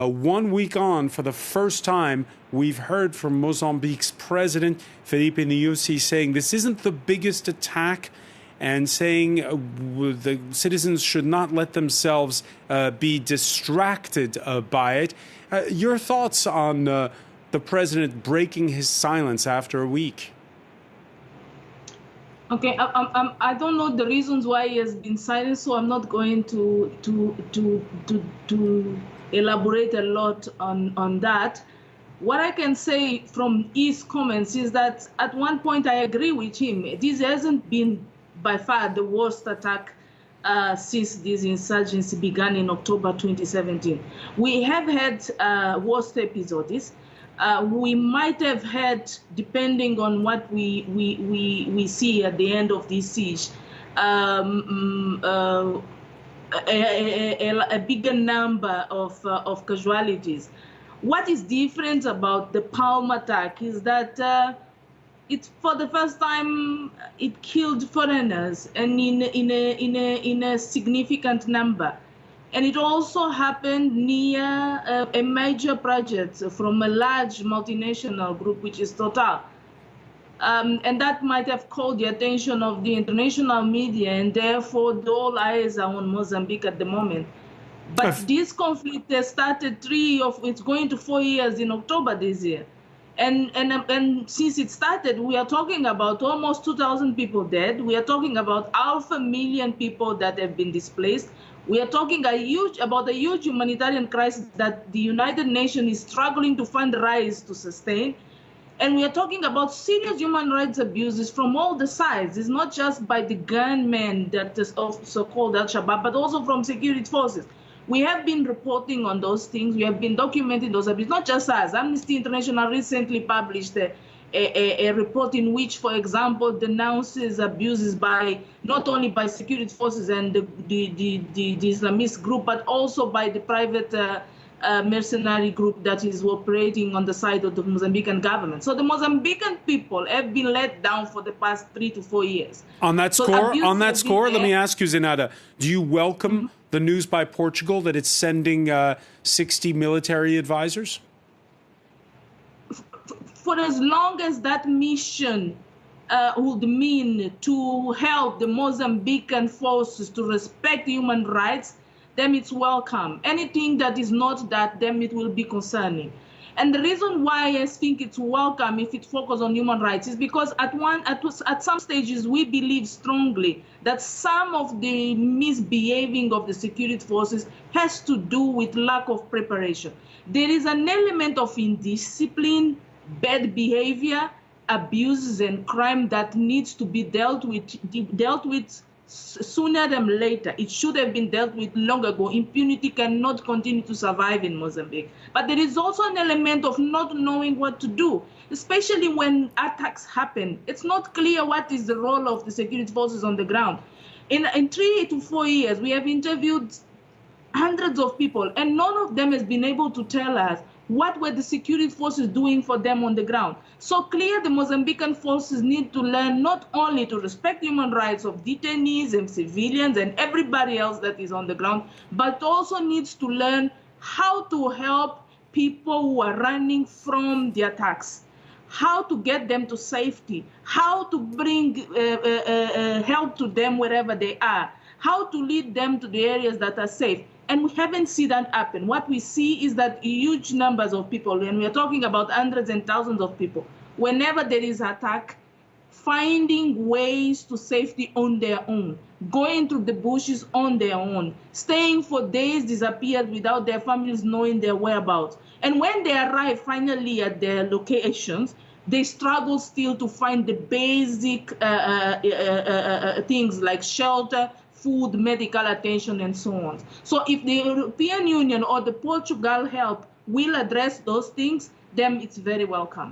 1 week on, for the first time, we've heard from Mozambique's president, Felipe Nyusi, saying this isn't the biggest attack and saying the citizens should not let themselves be distracted by it. Your thoughts on the president breaking his silence after a week? Okay, I don't know the reasons why he has been silent, so I'm not going to elaborate a lot on that. What I can say from his comments is that at one point I agree with him. This hasn't been by far the worst attack since this insurgency began in October 2017. We have had worst episodes. We might have had, depending on what we see at the end of this siege, a bigger number of casualties. What is different about the Palm attack is that it, for the first time, it killed foreigners and in a significant number. And it also happened near a major project from a large multinational group, which is Total. And that might have called the attention of the international media, and therefore all eyes are on Mozambique at the moment. But this conflict has started it's going to 4 years in October this year. And since it started, we are talking about almost 2,000 people dead. We are talking about 500,000 people that have been displaced. We are talking about a huge humanitarian crisis that the United Nations is struggling to fundraise to sustain. And we are talking about serious human rights abuses from all the sides. It's not just by the gunmen that is also called Al-Shabaab, but also from security forces. We have been reporting on those things. We have been documenting those abuses, not just us. Amnesty International recently published a report in which, for example, denounces abuses not only by security forces and the Islamist group, but also by the private mercenary group that is operating on the side of the Mozambican government. So the Mozambican people have been let down for the past 3 to 4 years. On that score, let me ask you, Zenaida, do you welcome the news by Portugal that it's sending 60 military advisors? For as long as that mission would mean to help the Mozambican forces to respect human rights, then it's welcome. Anything that is not that, then it will be concerning. And the reason why I think it's welcome if it focuses on human rights is because at some stages we believe strongly that some of the misbehaving of the security forces has to do with lack of preparation. There is an element of indiscipline, bad behavior, abuses, and crime that needs to be dealt with sooner than later. It should have been dealt with long ago. Impunity cannot continue to survive in Mozambique. But there is also an element of not knowing what to do, especially when attacks happen. It's not clear what is the role of the security forces on the ground. In 3 to 4 years, we have interviewed hundreds of people, and none of them has been able to tell us what were the security forces doing for them on the ground. So clear the Mozambican forces need to learn not only to respect human rights of detainees and civilians and everybody else that is on the ground, but also needs to learn how to help people who are running from the attacks, how to get them to safety, how to bring help to them wherever they are, how to lead them to the areas that are safe. And we haven't seen that happen. What we see is that huge numbers of people, and we are talking about hundreds and thousands of people, whenever there is attack, finding ways to safety on their own, going through the bushes on their own, staying for days disappeared without their families knowing their whereabouts. And when they arrive finally at their locations, they struggle still to find the basic things like shelter, food, medical attention, and so on. So if the European Union or the Portugal help will address those things, then it's very welcome.